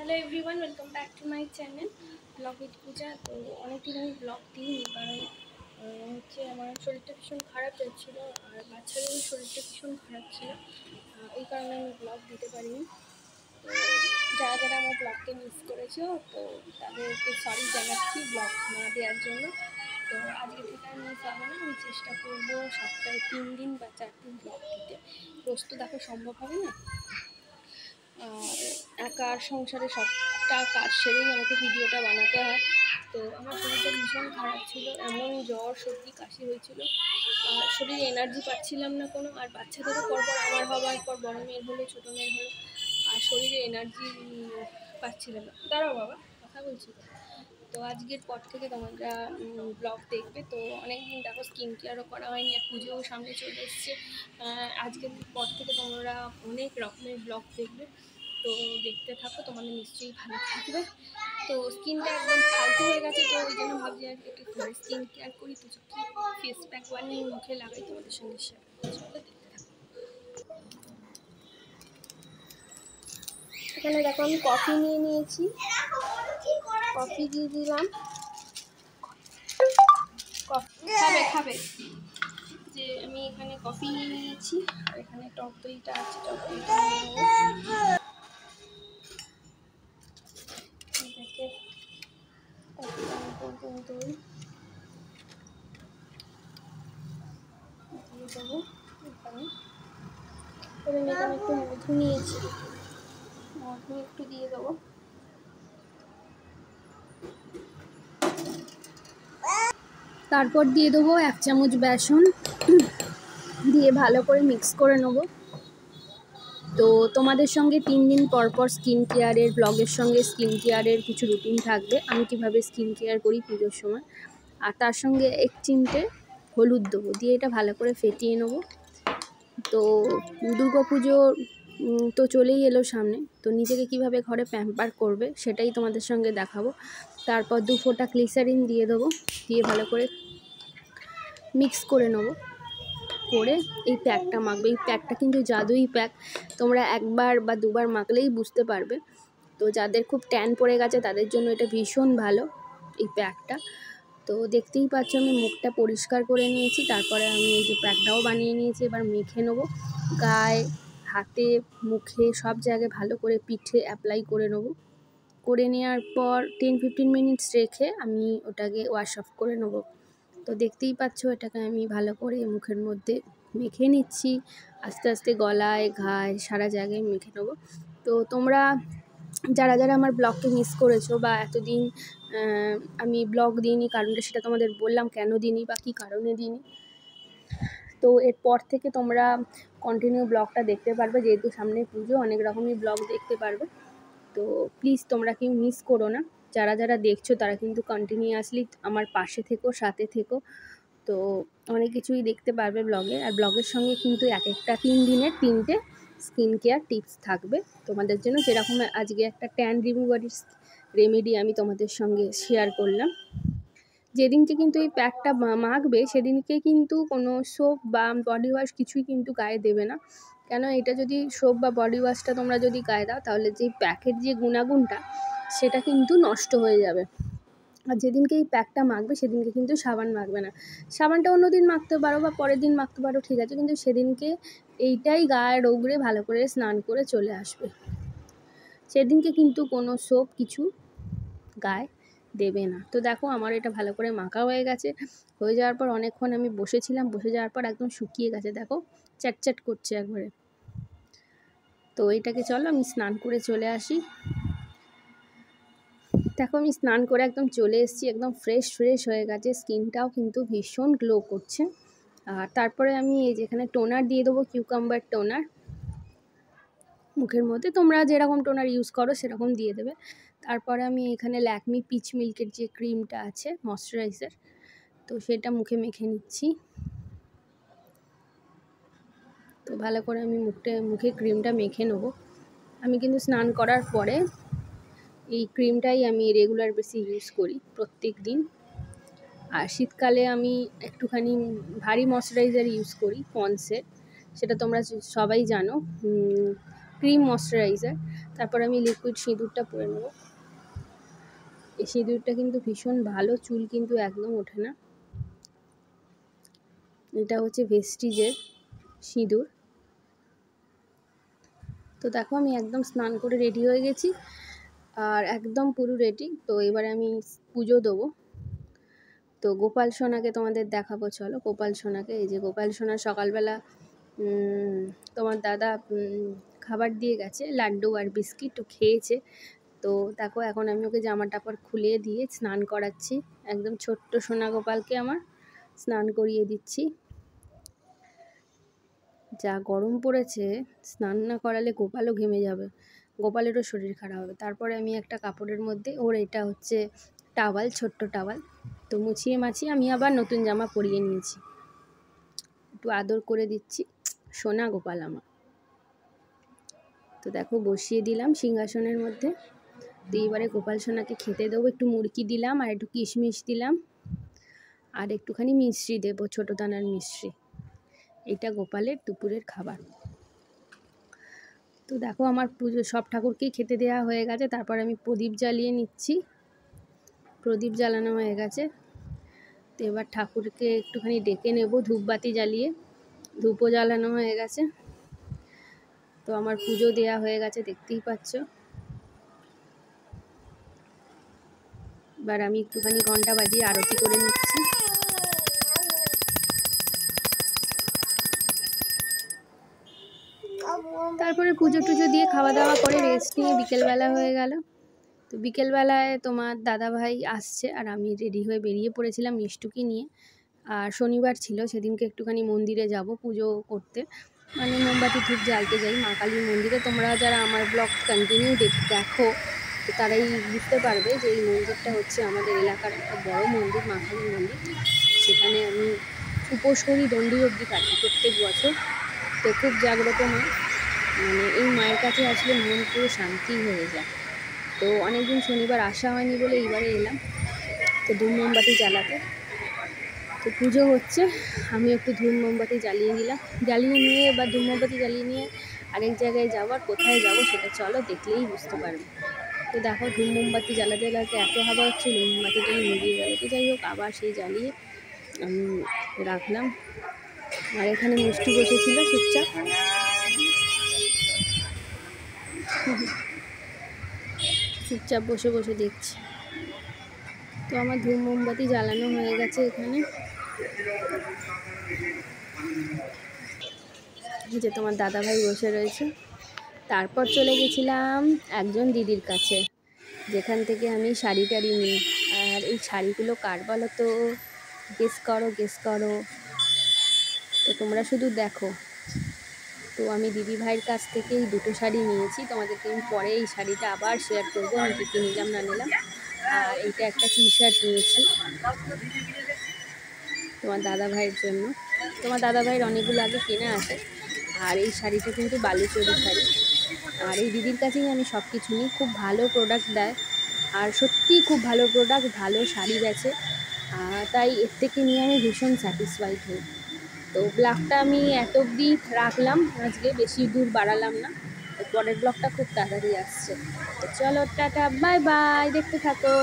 Hello everyone, welcome back to my channel blog with Puja. তো অনেকদিন আমি ব্লগ দিইনি, কারণ হচ্ছে আমার শরীরটা ভীষণ খারাপ যাচ্ছিলো, আর বাচ্চাদেরও শরীরটা ভীষণ খারাপ ছিল। এই কারণে আমি ব্লগ দিতে পারিনি। তো যারা যারা আমার ব্লগকে মিস করেছো, তো তাদেরকে সরি জানাচ্ছি ব্লগ না দেওয়ার জন্য। তো আজকে থেকে আর মিস হবে না, আমি চেষ্টা করবো সপ্তাহে 3 দিন বা 4 দিন ব্লগ দিতে। রোজ তো দেখো সম্ভব হবে না, আর একার সংসারে সবটা কাজ সেরেই আমাকে ভিডিওটা বানাতে হয়। তো আমার শরীরটা ভীষণ খারাপ ছিল, এমন জ্বর সর্দি কাশি হয়েছিল, আর শরীরে এনার্জি পাচ্ছিলাম না কোনো। আর বাচ্চাদেরও পরপর আমার হওয়ার পর বড় মেয়ের হলো, ছোটো মেয়ের হলো, আর শরীরে এনার্জি পাচ্ছিলাম না। দাঁড়াও বাবা, কথা বলছি। তো আজকের পর থেকে তোমরা ব্লগ দেখবে। তো অনেক দিন দেখো স্কিন কেয়ারও করা হয়নি, আর পুজোও সামনে চলে এসছে। আজকের পর থেকে তোমরা অনেক রকমের ব্লগ দেখবে, তো দেখতে থাকো, তোমাদের নিশ্চয়ই ভালো থাকবে। তো স্কিনটা একদম ফালতু হয়ে গেছে, তো ওই জন্য ভাবছি আর একটু ঘরে স্কিন কেয়ার করি। তো ফেস প্যাক বানিয়ে মুখে লাগাই, তোমাদের সঙ্গে শেয়ার করছি, দেখতে থাকো। এখানে দেখো আমি কফি নিয়ে নিয়েছি, কফি দিয়ে দিলাম। খাবে খাবে যে আমি এখানে কফি নিয়ে নিয়েছি, আর এখানে টক দইটা আছে, টক দইটা নিয়ে এটাকে দই দিয়ে দেবো এখানে। আমি এখানে একটু মধু নিয়েছি, মধু একটু দিয়ে দেবো। তারপর দিয়ে দেবো 1 চামচ বেসন, দিয়ে ভালো করে মিক্স করে নেব। তো তোমাদের সঙ্গে 3 দিন পর পর স্কিন কেয়ারের ব্লগের সঙ্গে স্কিন কেয়ারের কিছু রুটিন থাকবে, আমি কিভাবে স্কিন কেয়ার করি পুজোর সময়। আর তার সঙ্গে 1 চিমটে হলুদ দেবো, দিয়ে এটা ভালো করে ফেটিয়ে নেব। তো দুর্গা পুজো তো চলেই এলো সামনে, তো নিজেকে কিভাবে ঘরে প্যাম্পার করবে সেটাই তোমাদের সঙ্গে দেখাবো। তারপর 2 ফোঁটা গ্লিসারিন দিয়ে দেবো, দিয়ে ভালো করে মিক্স করে নেব। করে এই প্যাকটা মাখবে। এই প্যাকটা কিন্তু জাদুই প্যাক, তোমরা 1 বার বা 2 বার মাখলেই বুঝতে পারবে। তো যাদের খুব ট্যান পড়ে গেছে তাদের জন্য এটা ভীষণ ভালো এই প্যাকটা। তো দেখতেই পাচ্ছ আমি মুখটা পরিষ্কার করে নিয়েছি, তারপরে আমি এই যে প্যাকটাও বানিয়ে নিয়েছি। এবার মেখে নেবো গায়ে, হাতে, মুখে, সব জায়গায় ভালো করে পিঠে অ্যাপ্লাই করে নেবো। করে নেওয়ার পর 10-15 মিনিটস রেখে আমি ওটাকে ওয়াশ অফ করে নেবো। তো দেখতেই পাচ্ছ এটাকে আমি ভালো করে মুখের মধ্যে মেখে নিচ্ছি, আস্তে আস্তে গলায়, ঘায়ে, সারা জায়গায় মেখে নেবো। তো তোমরা যারা যারা আমার ব্লগকে মিস করেছো বা এতদিন আমি ব্লগ দিইনি, কারণটা সেটা তোমাদের বললাম কেন দিইনি বা কী কারণে দিইনি। তো এরপর থেকে তোমরা কন্টিনিউ ব্লগটা দেখতে পারবে, যেহেতু সামনে পুজো, অনেক রকমই ব্লগ দেখতে পারবে। তো প্লিজ তোমরা কেউ মিস করো না, যারা যারা দেখছো তারা কিন্তু কন্টিনিউয়াসলি আমার পাশে থেকো, সাথে থেকো। তো অনেক কিছুই দেখতে পারবে ব্লগে। আর ব্লগের সঙ্গে কিন্তু এক একটা 3 দিনের 3টে স্কিন কেয়ার টিপস থাকবে তোমাদের জন্য, যেরকম আজকে একটা ট্যান রিমুভারের রেমেডি আমি তোমাদের সঙ্গে শেয়ার করলাম। যেদিনকে কিন্তু এই প্যাকটা মাখবে সেদিনকে কিন্তু কোনো সোপ বা বডি ওয়াশ কিছুই কিন্তু গায়ে দেবে না। কেন, এটা যদি সোপ বা বডি ওয়াশটা তোমরা যদি গায়ে দাও, তাহলে যে প্যাকের যে গুণাগুণটা সেটা কিন্তু নষ্ট হয়ে যাবে। আর যেদিনকে এই প্যাকটা মাখবে সেদিনকে কিন্তু সাবান মাখবে না। সাবানটা অন্য দিন মাখতে পারো বা পরের দিন মাখতে পারো, ঠিক আছে, কিন্তু সেদিনকে এইটাই গায়ে রগড়ে ভালো করে স্নান করে চলে আসবে। সেদিনকে কিন্তু কোনো সোপ কিছু গায়ে দেবে না। তো দেখো আমার এটা ভালো করে মাখা হয়ে গেছে। হয়ে যাওয়ার পর অনেকক্ষণ আমি বসেছিলাম, বসে যাওয়ার পর একদম শুকিয়ে গেছে, দেখো চ্যাটচ্যাট করছে একবারে। তো এটাকে চলো আমি স্নান করে চলে আসি। দেখো আমি স্নান করে একদম চলে এসেছি, একদম ফ্রেশ হয়ে গেছে, স্কিনটাও কিন্তু ভীষণ গ্লো করছে। আর তারপরে আমি এই যেখানে টোনার দিয়ে দেবো, কিউকাম্বার টোনার মুখের মধ্যে, তোমরা যেরকম টোনার ইউজ করো সেরকম দিয়ে দেবে। তারপরে আমি এখানে ল্যাকমি পিচ মিল্কের যে ক্রিমটা আছে ময়শ্চারাইজার, তো সেটা মুখে মেখে নিচ্ছি। তো ভালো করে আমি মুখে ক্রিমটা মেখে নেবো। আমি কিন্তু স্নান করার পরে এই ক্রিমটাই আমি রেগুলার বেসি ইউজ করি প্রত্যেক দিন। আর শীতকালে আমি একটুখানি ভারী ময়শ্চারাইজার ইউজ করি পন্ডসের, সেটা তোমরা সবাই জানো। Cream moisturiser. তারপর আমি লিকুইড সিঁদুরটা পরে নেব। এই সিঁদুরটা কিন্তু ভীষণ ভালো, চুল কিন্তু একদম ওঠে না। এটা হচ্ছে ভেস্টিজের সিঁদুর। তো দেখো আমি একদম স্নান করে রেডি হয়ে গেছি, আর একদম পুরো রেডি। তো এবারে আমি পুজো দেবো। তো গোপাল সোনাকে তোমাদের দেখাবো, চলো গোপাল সোনাকে। এই যে গোপাল সোনা সকালবেলা তোমার দাদা খাবার দিয়ে গেছে, লাড্ডু আর বিস্কিট খেয়েছে। তো দেখো এখন আমি ওকে জামা টাপড় খুলে দিয়ে স্নান করাচ্ছি। একদম ছোট্ট সোনা গোপালকে আমার স্নান করিয়ে দিচ্ছি। যা গরম পড়েছে, স্নান না করালে গোপালও ঘেমে যাবে, গোপালেরও শরীর খারাপ হবে। তারপরে আমি একটা কাপড়ের মধ্যে, ওর এটা হচ্ছে টাওয়াল, ছোট্ট টাওয়াল, তো মুছিয়ে মাছিয়ে আমি আবার নতুন জামা পরিয়ে নিয়েছি। একটু আদর করে দিচ্ছি, সোনা গোপাল আমার। তো দেখো বসিয়ে দিলাম সিংহাসনের মধ্যে। তো এইবারে গোপাল সোনাকে খেতে দেবো। একটু মুড়কি দিলাম, আর একটু কিশমিশ দিলাম, আর একটুখানি মিশ্রি দেবো, ছোটো দানার মিশ্রি। এটা গোপালের দুপুরের খাবার। তো দেখো আমার পুজো সব ঠাকুরকেই খেতে দেওয়া হয়ে গেছে। তারপর আমি প্রদীপ জ্বালিয়ে নিচ্ছি। প্রদীপ জ্বালানো হয়ে গেছে। তো এবার ঠাকুরকে একটুখানি ডেকে নেব ধূপবাতি জ্বালিয়ে। ধূপও জ্বালানো হয়ে গেছে। তো আমার পুজো দেওয়া হয়ে গেছে, দেখতেই পাচ্ছ। এবার আমি একটুখানি ঘন্টা বাজিয়ে আরতি করে নিচ্ছি। তারপরে পুজো টুজো দিয়ে খাওয়া দাওয়া করে রেস্ট নিয়ে বিকেলবেলা হয়ে গেল। তো বিকেলবেলায় তোমার দাদাভাই আসছে, আর আমি রেডি হয়ে বেরিয়ে পড়েছিলাম মিষ্টুকে নিয়ে। আর শনিবার ছিল, সেদিনকে একটুখানি মন্দিরে যাব পুজো করতে, মানে মোমবাতি ধূপ জ্বালতে যাই মা কালীর মন্দিরে। তোমরা যারা আমার ব্লগ কন্টিনিউ দেখো, তো তারাই বুঝতে পারবে যে এই মন্দিরটা হচ্ছে আমাদের এলাকার একটা বড় মন্দির, মা কালীর মন্দির। সেখানে আমি উপোস করি, দণ্ডি অবধি কাটি প্রত্যেক বছর। তো খুব জাগ্রত মা, মানে এই মায়ের কাছে আসলে মন পুরো শান্তি হয়ে যায়। তো অনেকদিন শনিবার আসা হয়নি বলে এইবারে এলাম তো ধূপ মোমবাতি জ্বালাতে। তো পুজো হচ্ছে, আমি একটু ধূপ মোমবাতি জ্বালিয়ে নিয়ে বা ধূপ মোমবাতি জ্বালিয়ে নিয়ে আরেক জায়গায় যাবো। আর কোথায় যাবো সেটা চলো দেখলেই বুঝতে পারবে। তো দেখো ধূপ মোমবাতি জ্বালাতে জ্বালাতে এত হাওয়া হচ্ছিল, মোমবাতিটা নিভিয়ে গেল। তো যাই হোক আবার সেই জ্বালিয়ে আমি রাখলাম। আর এখানে মিষ্টি বসেছিল চুপচাপ, চুপচাপ বসে বসে দেখছি। তো আমার ধূপ মোমবাতি জ্বালানো হয়ে গেছে এখানে। এই যে তোমার দাদাভাই বসে রয়েছে। তারপর চলে গেছিলাম একজন দিদির কাছে, যেখান থেকে আমি শাড়ি টাড়ি নিই। আর এই শাড়িগুলো কার বলো তো? গেস করো। তো তোমরা শুধু দেখো। তো আমি দিদি ভাইয়ের কাছ থেকে এই দুটো শাড়ি নিয়েছি, তোমাদেরকে আমি পরে এই শাড়িটা আবার শেয়ার করবো আমি কী কী নিলাম না নিলাম। আর এইটা একটা টি শার্ট নিয়েছি তোমার দাদা ভাইয়ের জন্য। তোমার দাদা ভাইয়ের অনেকগুলো আগে কেনা আছে। আর এই শাড়িটা কিন্তু বালুচরি শাড়ি। আর এই দিদির কাছেই আমি সব কিছু নিই, খুব ভালো প্রোডাক্ট দেয়, আর সত্যিই খুব ভালো প্রোডাক্ট, ভালো শাড়ি বেচে। তাই এর থেকে নিয়ে আমি ভীষণ স্যাটিসফাইড হই। তো ব্লগটা আমি এত অবধি রাখলাম, আজকে বেশি দূর বাড়ালাম না। পরের ব্লগটা খুব তাড়াতাড়ি আসছে। তো চলো টাটা, বাই বাই, দেখতে থাকো।